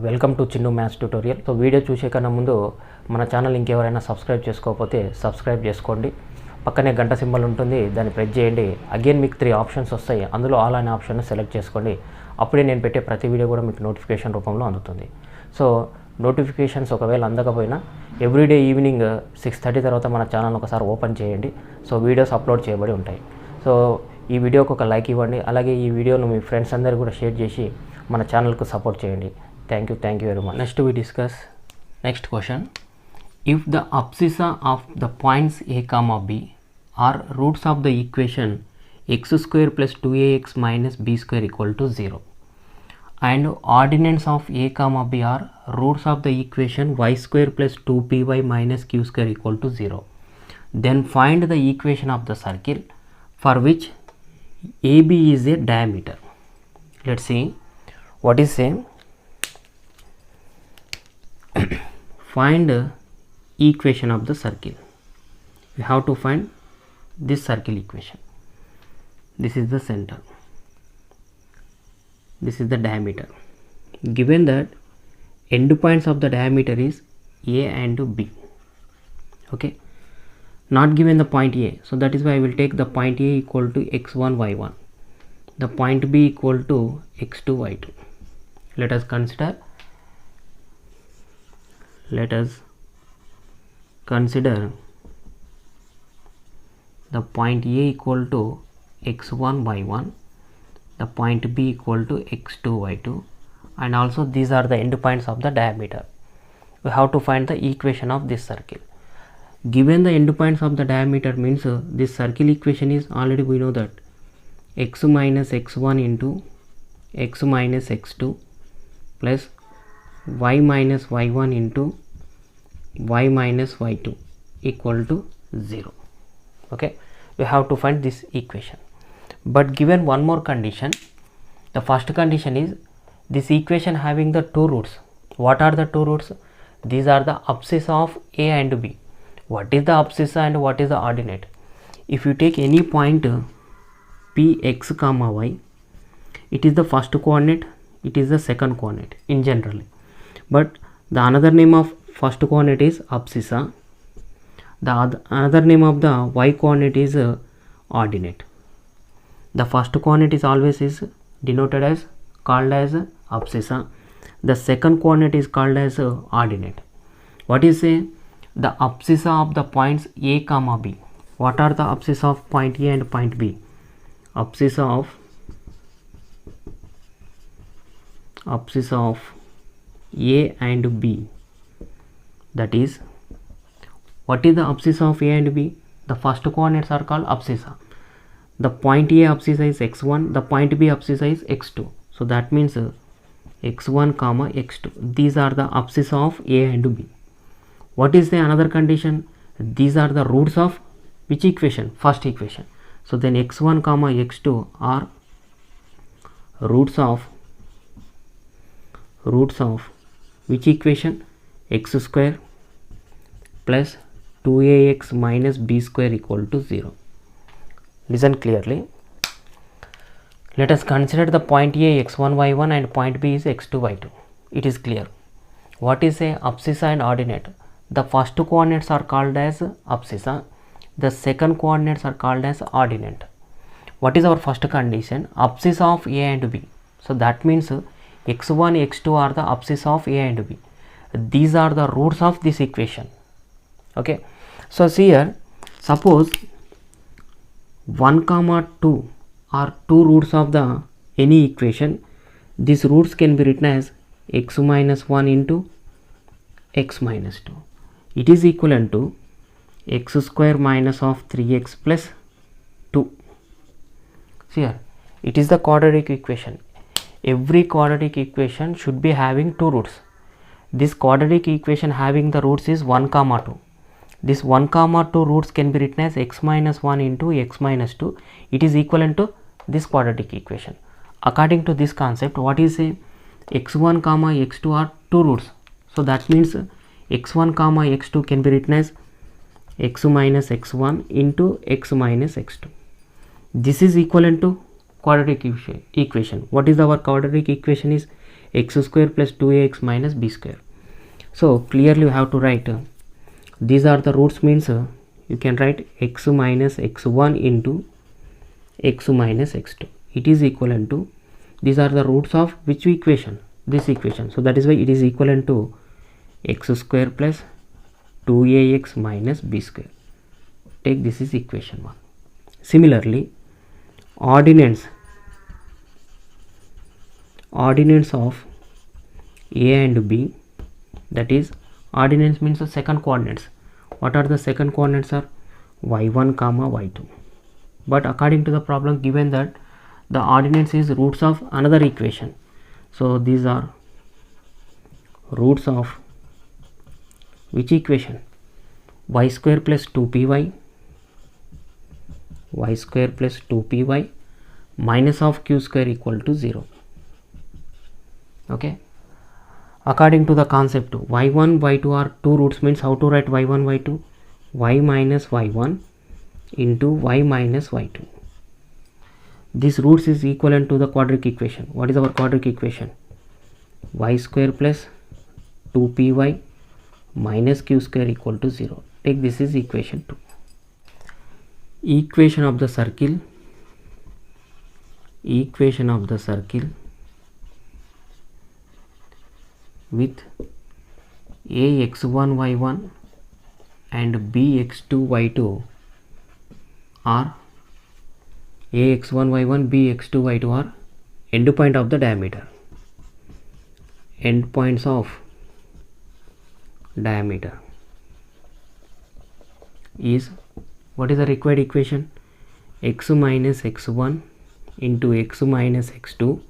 Welcome to Chinnu maths tutorial. So video చూసే కన్నా ముందు మన ఛానల్ ఇంకెవరైనా సబ్స్క్రైబ్ చేసుకోకపోతే సబ్స్క్రైబ్ చేసుకోండి. పక్కనే గంట సింబల్ ఉంటుంది, దాన్ని ప్రెస్ చేయండి. అగైన్ మీకు 3 ఆప్షన్స్ వస్తాయి, అందులో ఆల్ అనే ఆప్షన్ సెలెక్ట్ చేసుకోండి. అప్పుడే నేను పెట్టే ప్రతి వీడియో కూడా మీకు నోటిఫికేషన్ రూపంలో అందుతుంది. సో నోటిఫికేషన్స్ ఒకవేళ అందకపోయినా ఎవ్రీడే ఈవినింగ్ 6:30 తర్వాత మన ఛానల్ ఒకసారి ఓపెన్ చేయండి. సో వీడియోస్ అప్లోడ్ చేయబడి ఉంటాయి. సో ఈ వీడియోకి ఒక లైక్ ఇవ్వండి, అలాగే ఈ వీడియోను మీ ఫ్రెండ్స్ అందరికీ కూడా షేర్ చేసి మన ఛానల్కు సపోర్ట్ చేయండి. Thank you very much. Next we discuss next question. If the abscissa of the points a comma b are roots of the equation x square plus 2ax minus b square equal to 0 and ordinates of a comma b are roots of the equation y square plus 2py minus q square equal to 0, then find the equation of the circle for which AB is a diameter. Let's see what is same. Find equation of the circle. We have to find this circle equation. This is the center, this is the diameter. Given that end points of the diameter is A and B, okay, not given the point A, so that is why I will take the point A equal to x1 y1, the point B equal to x2 y2. Let us consider the point A equal to x1 y1, the point B equal to x2 y2, and also these are the end points of the diameter. We have to find the equation of this circle. Given the end points of the diameter means this circle equation is already, we know that x minus x1 into x minus x2 plus y minus y1 into y minus y2 equal to 0. Okay, we have to find this equation, but given one more condition. The first condition is this equation having the two roots. What are the two roots? These are the abscissa of A and B. What is the abscissa and what is the ordinate? If you take any point p x comma y, it is the first coordinate, it is the second coordinate in general, but the another name of first coordinate is abscissa, the another name of the y coordinate is ordinate. The first coordinate is always is denoted as called as abscissa, the second coordinate is called as ordinate. What is the abscissa of the points A comma B? What are the abscissa of point A and point B? Abscissa of A and B, that is, what is the abscissa of A and B? The first coordinates are called abscissa. The point A abscissa is x1, the point B abscissa is x2, so that means x1 comma x2, these are the abscissa of A and B. What is the another condition? These are the roots of which equation? First equation. So then x1 comma x2 are roots of which equation? X square plus 2ax minus b square equal to 0. Listen clearly. Let us consider the point A x1 y1 and point B is x2 y2. It is clear. What is a abscissa and ordinate? The first coordinates are called as abscissa, the second coordinates are called as ordinate. What is our first condition? Abscissa of A and B. So that means x1 x2 are the abscissa of A and B. These are the roots of this equation. Okay, so see here, suppose 1 comma 2 are two roots of the any equation. These roots can be written as x minus 1 into x minus 2. It is equivalent to x square minus of 3x plus 2. See here, it is the quadratic equation. Every quadratic equation should be having two roots. This quadratic equation having the roots is 1 comma 2. This 1 comma 2 roots can be written as x minus 1 into x minus 2. It is equivalent to this quadratic equation. According to this concept, what is x1 comma x2 are two roots. So that means x1 comma x2 can be written as x minus x1 into x minus x2. This is equivalent to quadratic equation. What is our quadratic equation? Is x square plus 2ax minus b square. So clearly you have to write these are the roots, means you can write x minus x1 into x minus x2. It is equivalent to, these are the roots of which equation? This equation. So that is why it is equivalent to x square plus 2ax minus b square. Take this is equation 1. Similarly, ordinance of a and b, that is ordinance means the second coordinates. What are the second coordinates? Are y1 comma y2. But according to the problem given that the ordinance is roots of another equation, so these are roots of which equation? Y square plus 2py, y square plus 2py minus of q square equal to 0. Okay, according to the concept y1 y2 are two roots, means how to write y1 y2? Y minus y1 into y minus y2. This roots is equivalent to the quadratic equation. What is our quadratic equation? Y square plus 2py minus q square equal to 0. Take this is equation 2. Equation of the circle with a x1 y1 and b x2 y2 are a x1 y1 b x2 y2 are end point of the diameter. End points of diameter is, what is the required equation? X minus x1 into x minus x2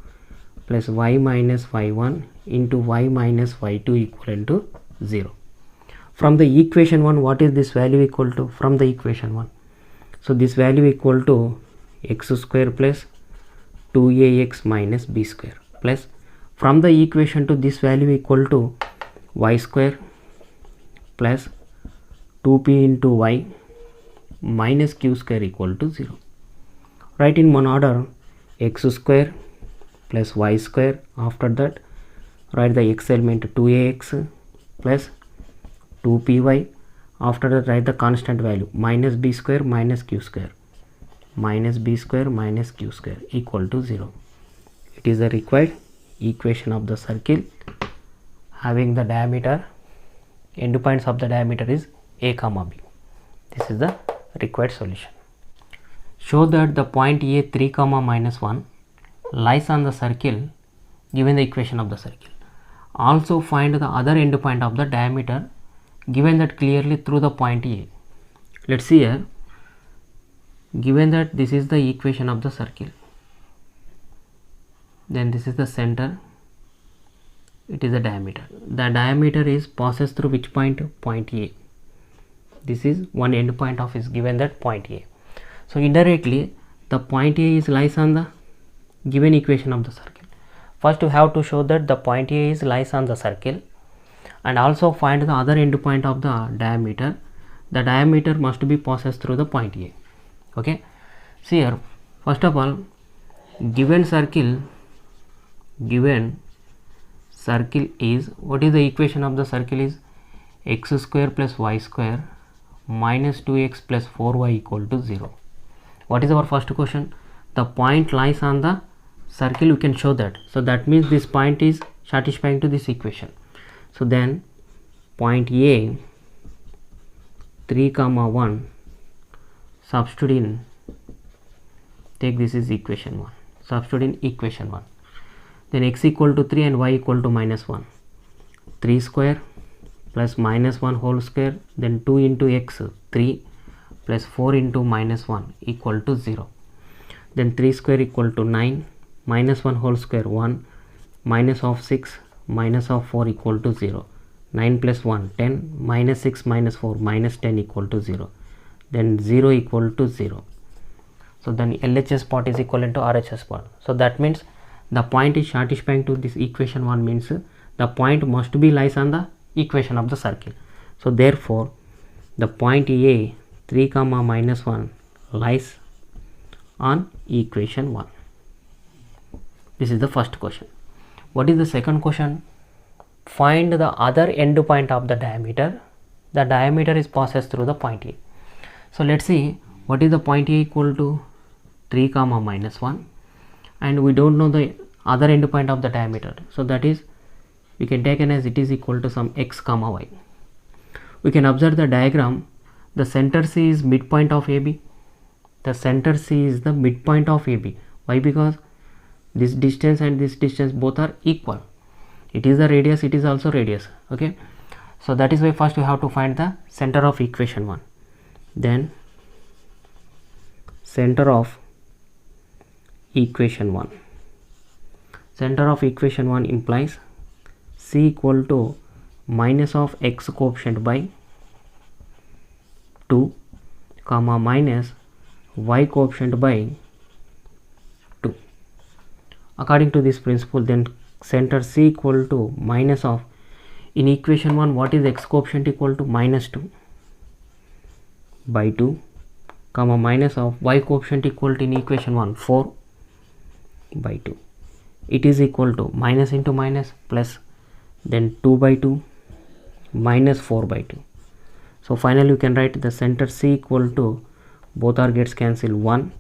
plus y minus y1 into y minus y2 equivalent to 0. From the equation 1, what is this value equal to? From the equation 1, so this value equal to x square plus 2ax minus b square, plus from the equation 2 this value equal to y square plus 2p into y minus q square equal to 0. Write in one order x square plus y square. After that write the x element 2ax plus 2py. After that write the constant value minus b square minus q square, minus b square minus q square equal to 0. It is the required equation of the circle having the diameter, end points of the diameter is a comma b. This is the required solution. Show that the point a 3 comma minus 1 lies on the circle given the equation of the circle. Also find the other end point of the diameter given that clearly through the point A. Let's see here, given that this is the equation of the circle, then this is the center, it is the diameter. The diameter is passes through which point? Point A. This is one end point of is given that point A. So indirectly the point A is lies on the given equation of the circle. First you have to show that the point A is lies on the circle, and also find the other end point of the diameter. The diameter must be passes through the point A. Okay, see here, first of all, given circle is, what is the equation of the circle is x square plus y square minus 2x plus 4y equal to 0. What is our first question? The point lies on the circle, you can show that. So that means this point is satisfying to this equation. So then point A 3 comma 1 substitute in, take this is equation 1, substitute in equation 1. Then x equal to 3 and y equal to minus 1. 3 square plus minus 1 whole square, then 2 into x 3 plus 4 into minus 1 equal to 0. Then 3 square equal to 9, minus 1 whole square 1, minus of 6 minus of 4 equal to 0. 9 plus 1 10, minus 6 minus 4 minus 10 equal to 0. Then 0 equal to 0. So then LHS part is equivalent to RHS part. So that means the point is satisfying to this equation 1, means the point must be lies on the equation of the circle. So therefore the point A 3 comma minus 1 lies on equation 1. This is the first question. What is the second question? Find the other end point of the diameter. The diameter is passes through the point A. So let's see what is the point A equal to 3 comma minus 1, and we don't know the other end point of the diameter, so that is we can take it as it is equal to some x comma y. We can observe the diagram. The center C is midpoint of AB. The center C is the midpoint of AB. Why? Because this distance and this distance both are equal. It is the radius, it is also radius. Okay, so that is why first we have to find the center of equation 1. Then center of equation 1. Center of equation 1 implies C equal to minus of x coefficient by 2 comma minus y coefficient by 2. According to this principle, then center C equal to minus of, in equation 1 what is x coefficient equal to? Minus 2 by 2 comma minus of y coefficient equal to, in equation 1, 4 by 2. It is equal to minus into minus plus, then 2 by 2 minus 4 by 2. So finally you can write the center C equal to, both are gets cancel, 1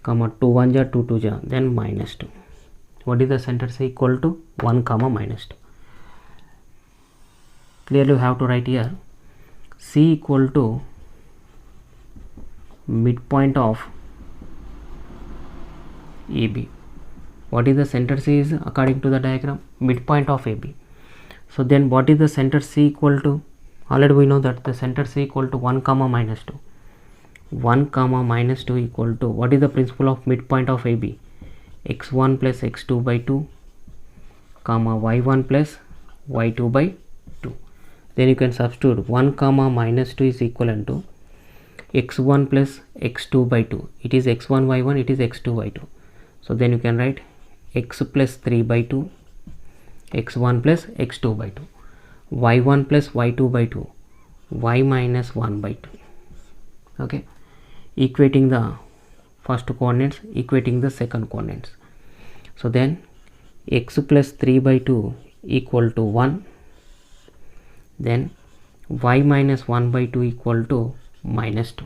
comma 2 1 ja 2 2 ja, then minus 2. What is the center C equal to? 1 comma minus 2. Clearly you have to write here C equal to midpoint of AB. What is the center C is according to the diagram? Midpoint of AB. So then what is the center C equal to? Already we know that the center C equal to 1 comma minus 2. 1 comma minus 2 equal to, what is the principle of midpoint of AB? x1 plus x2 by 2 comma y1 plus y2 by 2. Then you can substitute 1 comma minus 2 is equivalent to x1 plus x2 by 2. It is x1 y1, it is x2 y2. So then you can write x plus 3 by 2, x1 plus x2 by 2, y1 plus y2 by 2, y minus 1 by 2. Okay, equating the first coordinates, equating the second coordinates. So then x plus 3 by 2 equal to 1, then y minus 1 by 2 equal to minus 2.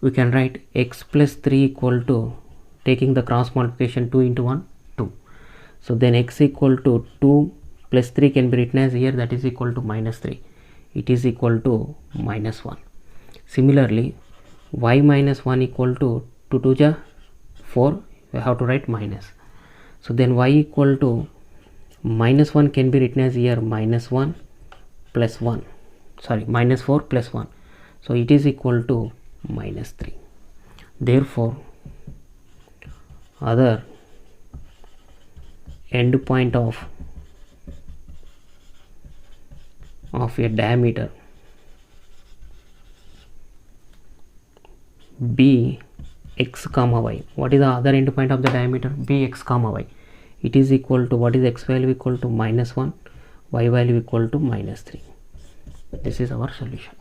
We can write x plus 3 equal to, taking the cross multiplication, 2 into 1, 2. So then x equal to 2 plus 3 can be written as here, that is equal to minus 3. It is equal to minus 1. Similarly, y minus 1 equal to 2 2 ja 4, we have to write minus. So then y equal to minus 1 can be written as here minus 1 plus 1, sorry, minus 4 plus 1. So it is equal to minus 3. Therefore other end point of a diameter B x comma y. What is the other end point of the diameter? B x comma y. It is equal to, what is x value equal to? Minus 1, y value equal to minus 3. This is our solution.